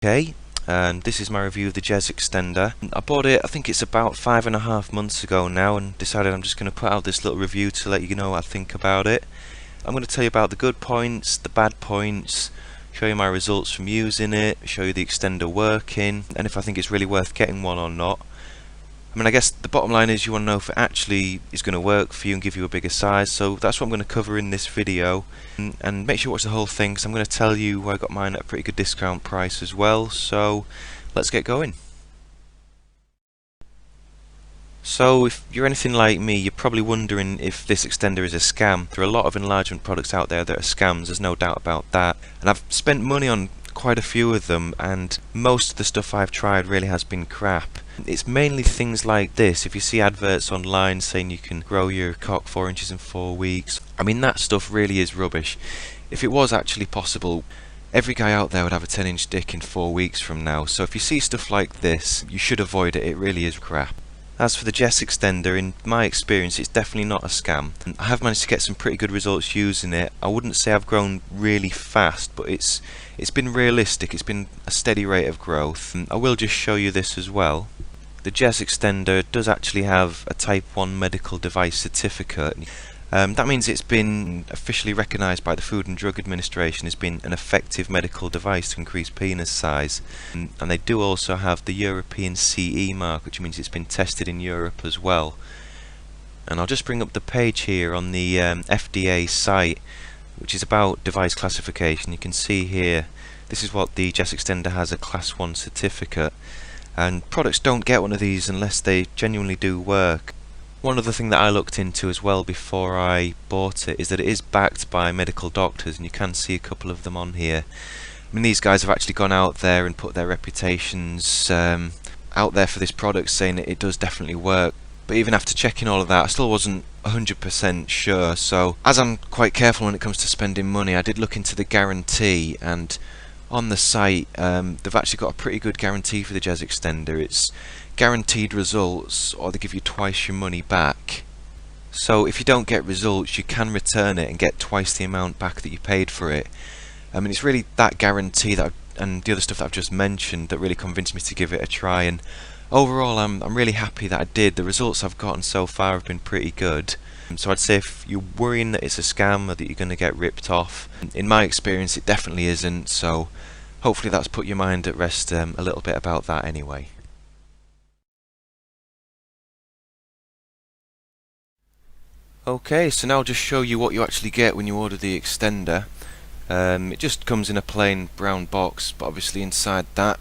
Okay, and this is my review of the Jes-Extender. I bought it, I think it's about 5.5 months ago now, and decided I'm just going to put out this little review to let you know what I think about it. I'm going to tell you about the good points, the bad points, show you my results from using it, show you the extender working, and if I think it's really worth getting one or not. I mean, I guess the bottom line is you want to know if it actually is going to work for you and give you a bigger size, so that's what I'm going to cover in this video. And make sure you watch the whole thing, because I'm going to tell you I got mine at a pretty good discount price as well, so let's get going. So if you're anything like me, you're probably wondering if this extender is a scam. There are a lot of enlargement products out there that are scams, there's no doubt about that. And I've spent money on quite a few of them, and most of the stuff I've tried really has been crap. It's mainly things like this. If you see adverts online saying you can grow your cock 4 inches in 4 weeks, I mean, that stuff really is rubbish. If it was actually possible, every guy out there would have a 10-inch dick in 4 weeks from now. So if you see stuff like this, you should avoid it. It really is crap. As for the Jes-Extender, in my experience, it's definitely not a scam. I have managed to get some pretty good results using it. I wouldn't say I've grown really fast, but it's been realistic. It's been a steady rate of growth. I will just show you this as well. The Jes-Extender does actually have a Type 1 medical device certificate. That means it's been officially recognised by the Food and Drug Administration as being an effective medical device to increase penis size. And they do also have the European CE mark, which means it's been tested in Europe as well. And I'll just bring up the page here on the FDA site, which is about device classification. You can see here, this is what the Jes-Extender has, a Class 1 certificate. And products don't get one of these unless they genuinely do work. One other thing that I looked into as well before I bought it is that it is backed by medical doctors, and you can see a couple of them on here. I mean, these guys have actually gone out there and put their reputations out there for this product, saying that it does definitely work. But even after checking all of that, I still wasn't 100% sure. So as I'm quite careful when it comes to spending money, I did look into the guarantee, and on the site they've actually got a pretty good guarantee for the Jes-Extender. It's guaranteed results, or they give you twice your money back. So if you don't get results, you can return it and get twice the amount back that you paid for it. I mean, it's really that guarantee that and the other stuff that I've just mentioned that really convinced me to give it a try, and overall I'm really happy that I did. The results I've gotten so far have been pretty good. So I'd say if you're worrying that it's a scam or that you're going to get ripped off, in my experience it definitely isn't, so hopefully that's put your mind at rest a little bit about that anyway. Okay, so now I'll just show you what you actually get when you order the extender. It just comes in a plain brown box, but obviously inside that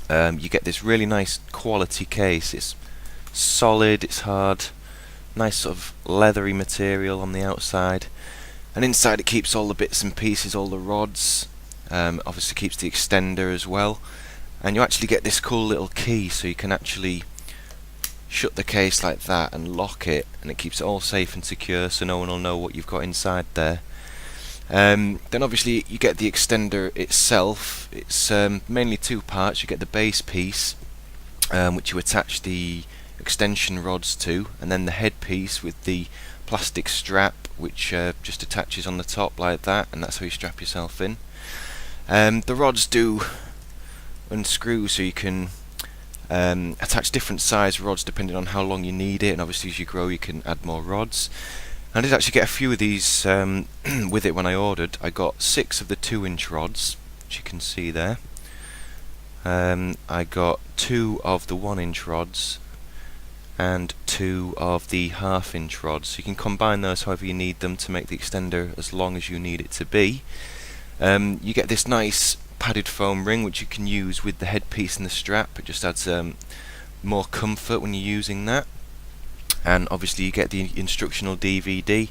you get this really nice quality case. It's solid, it's hard, nice sort of leathery material on the outside, and inside it keeps all the bits and pieces, all the rods. Obviously keeps the extender as well, and you actually get this cool little key, so you can actually shut the case like that and lock it, and it keeps it all safe and secure, so no one will know what you've got inside there. Then obviously you get the extender itself. It's mainly two parts. You get the base piece, which you attach the extension rods to, and then the head piece with the plastic strap, which just attaches on the top like that, and that's how you strap yourself in. The rods do unscrew, so you can attach different size rods depending on how long you need it, and obviously as you grow you can add more rods. I did actually get a few of these with it when I ordered. I got 6 of the 2-inch rods, which you can see there. I got 2 of the 1-inch rods and 2 of the 1/2-inch rods, so you can combine those however you need them to make the extender as long as you need it to be. You get this nice padded foam ring which you can use with the headpiece and the strap. It just adds more comfort when you're using that. And obviously you get the instructional DVD.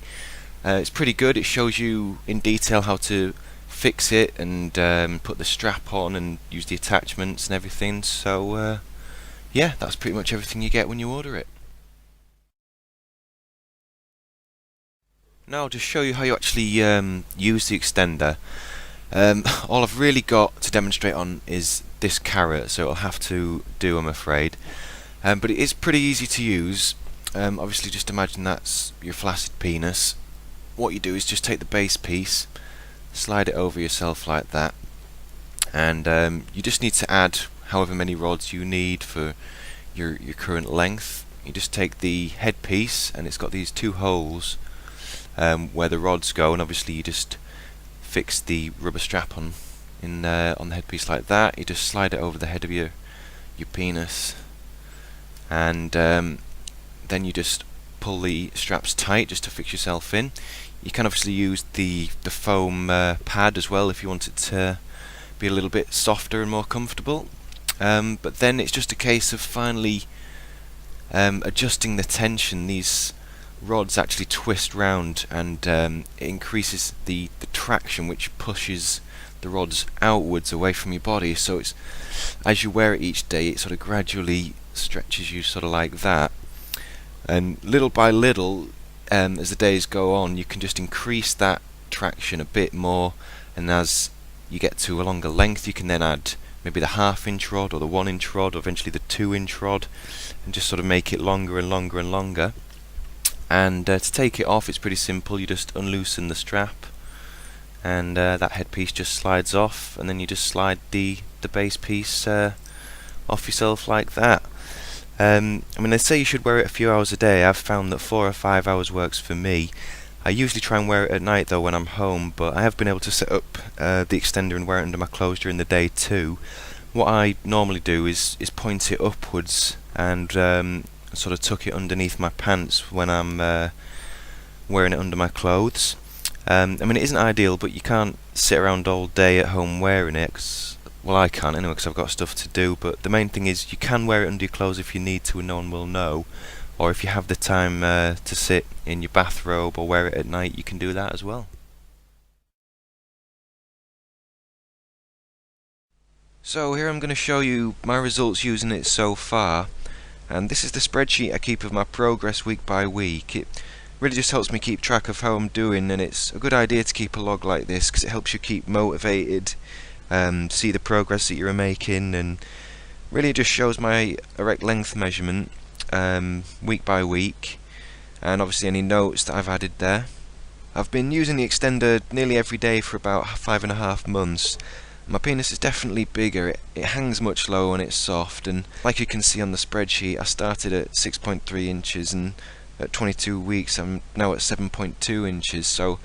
It's pretty good. It shows you in detail how to fix it and put the strap on and use the attachments and everything. So yeah, that's pretty much everything you get when you order it. Now I'll just show you how you actually use the extender. All I've really got to demonstrate on is this carrot, so I'll have to do, I'm afraid. But it is pretty easy to use. Obviously just imagine that's your flaccid penis. What you do is just take the base piece, slide it over yourself like that, and you just need to add however many rods you need for your current length. You just take the headpiece, and it's got these two holes where the rods go, and obviously you just fix the rubber strap on the headpiece like that. You just slide it over the head of your penis, and then you just pull the straps tight just to fix yourself in. You can obviously use the foam pad as well if you want it to be a little bit softer and more comfortable. But then it's just a case of finally adjusting the tension. These rods actually twist round, and it increases the traction, which pushes the rods outwards away from your body. So it's, as you wear it each day, it sort of gradually stretches you sort of like that, and little by little, as the days go on, you can just increase that traction a bit more, and as you get to a longer length, you can then add maybe the 1/2 inch rod or the 1 inch rod or eventually the 2 inch rod, and just sort of make it longer and longer and longer. And to take it off, it's pretty simple. You just unloosen the strap, and that headpiece just slides off, and then you just slide the base piece off yourself like that. I mean, they say you should wear it a few hours a day. I've found that 4 or 5 hours works for me. I usually try and wear it at night though when I'm home, but I have been able to set up the extender and wear it under my clothes during the day too. What I normally do is point it upwards and sort of tuck it underneath my pants when I'm wearing it under my clothes. I mean, it isn't ideal, but you can't sit around all day at home wearing it, 'cause, well, I can't anyway, because I've got stuff to do. But the main thing is you can wear it under your clothes if you need to and no one will know, or if you have the time to sit in your bathrobe or wear it at night, you can do that as well. So here I'm going to show you my results using it so far, and this is the spreadsheet I keep of my progress week by week. It really just helps me keep track of how I'm doing, and it's a good idea to keep a log like this because it helps you keep motivated, see the progress that you're making, and really just shows my erect length measurement week by week, and obviously any notes that I've added there. I've been using the extender nearly every day for about 5.5 months. My penis is definitely bigger. It hangs much lower and it's soft, and like you can see on the spreadsheet, I started at 6.3 inches and at 22 weeks I'm now at 7.2 inches, so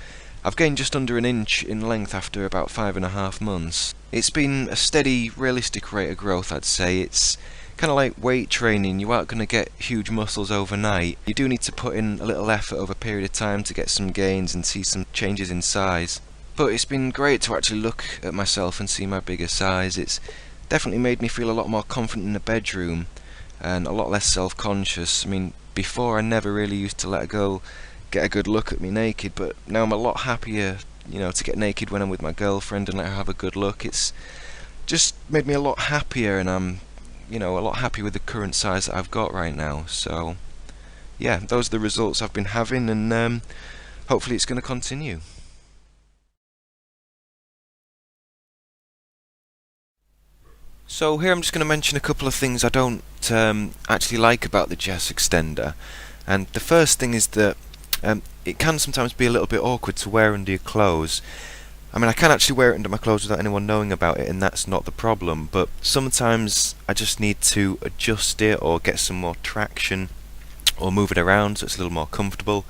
I've gained just under an inch in length after about 5.5 months. It's been a steady, realistic rate of growth, I'd say. It's kind of like weight training. You aren't going to get huge muscles overnight. You do need to put in a little effort over a period of time to get some gains and see some changes in size. But it's been great to actually look at myself and see my bigger size. It's definitely made me feel a lot more confident in the bedroom and a lot less self-conscious. I mean, before I never really used to let a girl get a good look at me naked, but now I'm a lot happier, to get naked when I'm with my girlfriend and let her have a good look. It's just made me a lot happier, and I'm a lot happy with the current size that I've got right now. So yeah, those are the results I've been having, and hopefully it's going to continue. So here I'm just going to mention a couple of things I don't actually like about the Jes-Extender, and the first thing is that it can sometimes be a little bit awkward to wear under your clothes. I mean, I can actually wear it under my clothes without anyone knowing about it, and that's not the problem, but sometimes I just need to adjust it or get some more traction or move it around so it's a little more comfortable,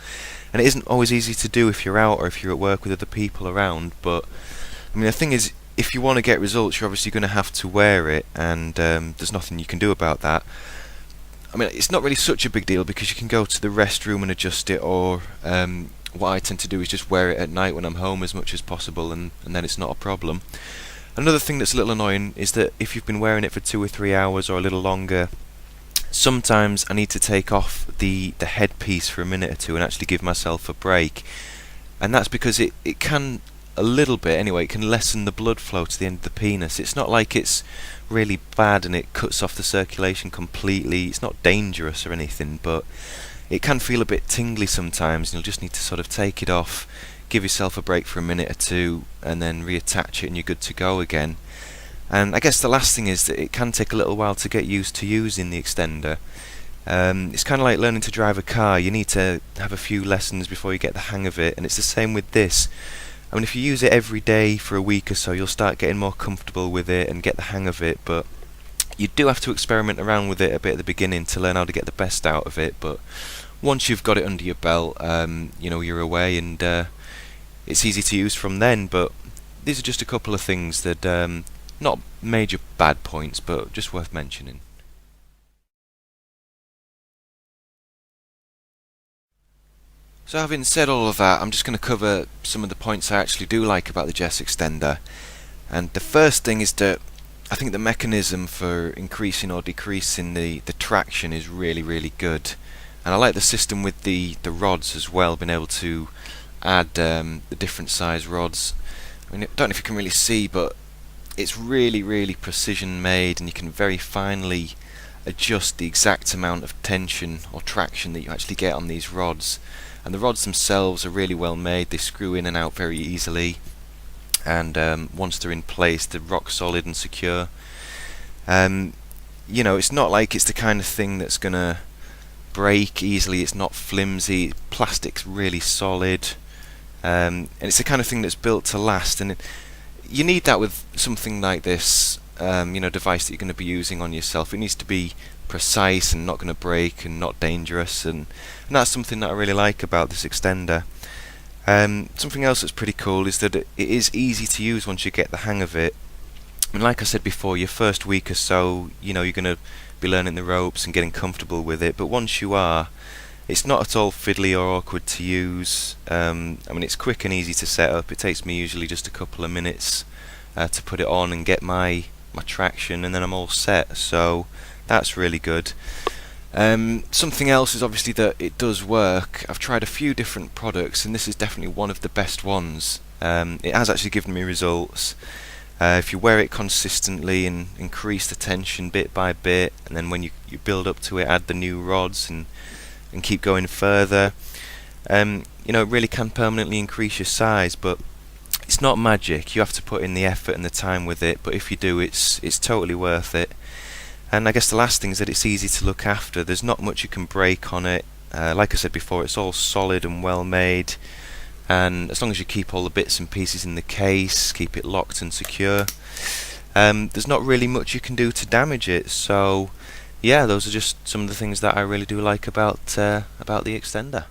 and it isn't always easy to do if you're out or if you're at work with other people around. But I mean, the thing is, if you want to get results, you're obviously going to have to wear it, and there's nothing you can do about that. I mean, it's not really such a big deal because you can go to the restroom and adjust it, or what I tend to do is just wear it at night when I'm home as much as possible, and then it's not a problem. Another thing that's a little annoying is that if you've been wearing it for 2 or 3 hours or a little longer, sometimes I need to take off the headpiece for a minute or two and actually give myself a break, and that's because it can, a little bit anyway, it can lessen the blood flow to the end of the penis. It's not like it's really bad and it cuts off the circulation completely. It's not dangerous or anything, but it can feel a bit tingly sometimes, and you'll just need to sort of take it off, give yourself a break for a minute or two, and then reattach it and you're good to go again. And I guess the last thing is that it can take a little while to get used to using the extender. It's kind of like learning to drive a car. You need to have a few lessons before you get the hang of it, and it's the same with this. I mean, if you use it every day for a week or so, you'll start getting more comfortable with it and get the hang of it, but you do have to experiment around with it a bit at the beginning to learn how to get the best out of it. But once you've got it under your belt, you're away, and it's easy to use from then. But these are just a couple of things that not major bad points, but just worth mentioning. So having said all of that, I'm just going to cover some of the points I actually do like about the Jes-Extender. And the first thing is that I think the mechanism for increasing or decreasing the traction is really, really good. And I like the system with the rods as well, being able to add the different size rods. I mean, I don't know if you can really see, but it's really, really precision made, and you can very finely adjust the exact amount of tension or traction that you actually get on these rods. And the rods themselves are really well made. They screw in and out very easily, and once they're in place, they're rock solid and secure. It's not like it's the kind of thing that's gonna break easily. It's not flimsy. Plastic's really solid, and it's the kind of thing that's built to last. And you need that with something like this, device that you're going to be using on yourself. It needs to be precise and not going to break and not dangerous, and that's something that I really like about this extender. Something else that's pretty cool is that it is easy to use once you get the hang of it. I mean, like I said before, your first week or so, you're going to be learning the ropes and getting comfortable with it, but once you are, it's not at all fiddly or awkward to use. It's quick and easy to set up. It takes me usually just a couple of minutes to put it on and get my traction, and then I'm all set, so that's really good. Something else is obviously that it does work. I've tried a few different products, and this is definitely one of the best ones. It has actually given me results. If you wear it consistently and increase the tension bit by bit, and then when you build up to it, add the new rods and keep going further, it really can permanently increase your size. But it's not magic. You have to put in the effort and the time with it, but if you do, it's totally worth it. And I guess the last thing is that it's easy to look after. There's not much you can break on it. Like I said before, it's all solid and well made, and as long as you keep all the bits and pieces in the case, keep it locked and secure, there's not really much you can do to damage it. So yeah, those are just some of the things that I really do like about the extender.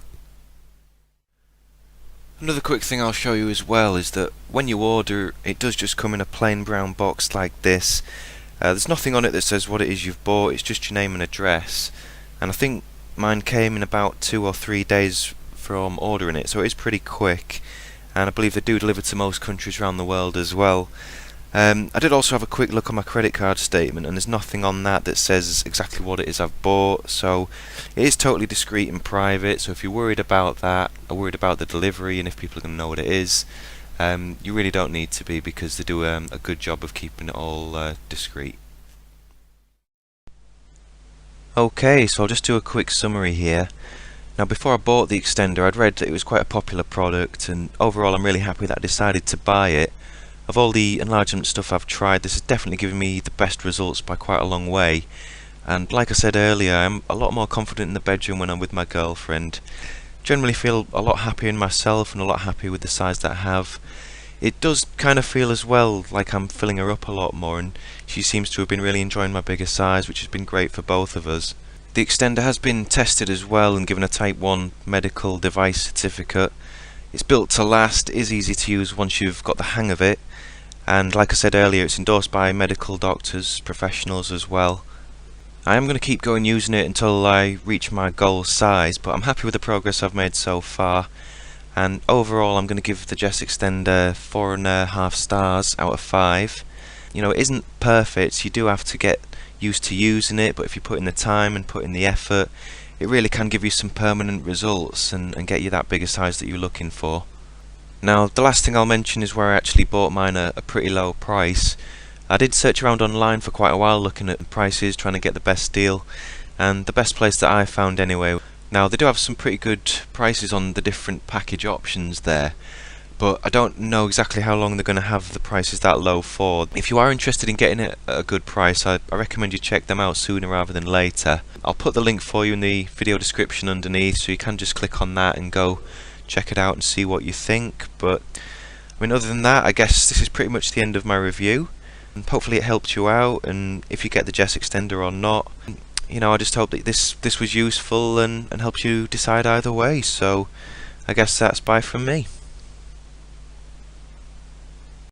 Another quick thing I'll show you as well is that when you order, it does just come in a plain brown box like this. There's nothing on it that says what it is you've bought. It's just your name and address, and I think mine came in about 2 or 3 days from ordering it, so it is pretty quick, and I believe they do deliver to most countries around the world as well. I did also have a quick look on my credit card statement, and there's nothing on that says exactly what it is I've bought, so it is totally discreet and private. So if you're worried about that, or worried about the delivery and if people are going to know what it is, you really don't need to be, because they do a good job of keeping it all discreet. Okay, so I'll just do a quick summary here. Now, before I bought the extender, I'd read that it was quite a popular product, and overall I'm really happy that I decided to buy it. Of all the enlargement stuff I've tried, this has definitely given me the best results by quite a long way. And like I said earlier, I'm a lot more confident in the bedroom when I'm with my girlfriend. Generally feel a lot happier in myself and a lot happier with the size that I have. It does kind of feel as well like I'm filling her up a lot more, and she seems to have been really enjoying my bigger size, which has been great for both of us. The extender has been tested as well and given a Type 1 medical device certificate. It's built to last, is easy to use once you've got the hang of it, and like I said earlier, it's endorsed by medical doctors, professionals as well. I am going to keep going using it until I reach my goal size, but I'm happy with the progress I've made so far, and overall I'm going to give the Jes-Extender 4.5 stars out of 5. It isn't perfect, you do have to get used to using it, but if you put in the time and put in the effort, it really can give you some permanent results and get you that bigger size that you're looking for. Now, the last thing I'll mention is where I actually bought mine at a pretty low price. I did search around online for quite a while looking at prices, trying to get the best deal, and the best place that I found anyway. Now, they do have some pretty good prices on the different package options there, but I don't know exactly how long they're going to have the prices that low for. If you are interested in getting it at a good price, I recommend you check them out sooner rather than later. I'll put the link for you in the video description underneath, so you can just click on that and go check it out and see what you think. But I mean, other than that, I guess this is pretty much the end of my review. And hopefully it helped you out, and if you get the Jes-Extender or not, I just hope that this was useful and helps you decide either way. So I guess that's bye from me.